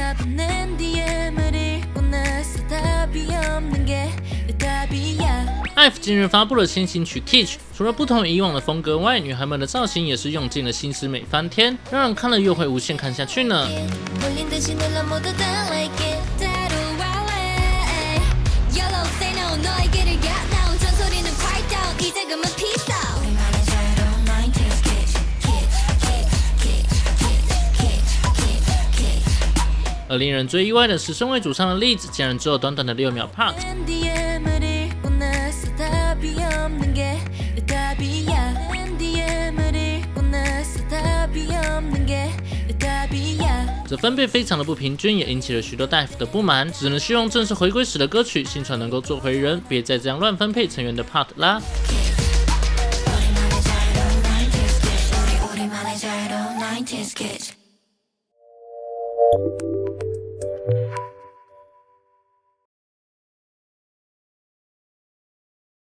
알아보는 DM을 읽고 나서 답이 없는 게 내 답이야. IVE 近日发布了新型曲 Kitsch， 除了不同以往的风格外，女孩们的造型也是用尽了心思美翻天，让人看了又会无限看下去呢。 而令人最意外的是，身为主唱的栗子竟然只有短短的6秒 part。 这分贝非常的不平均，也引起了许多dive的不满，只能希望正式回归时的歌曲新传能够做回人，别再这样乱分配成员的 part 啦。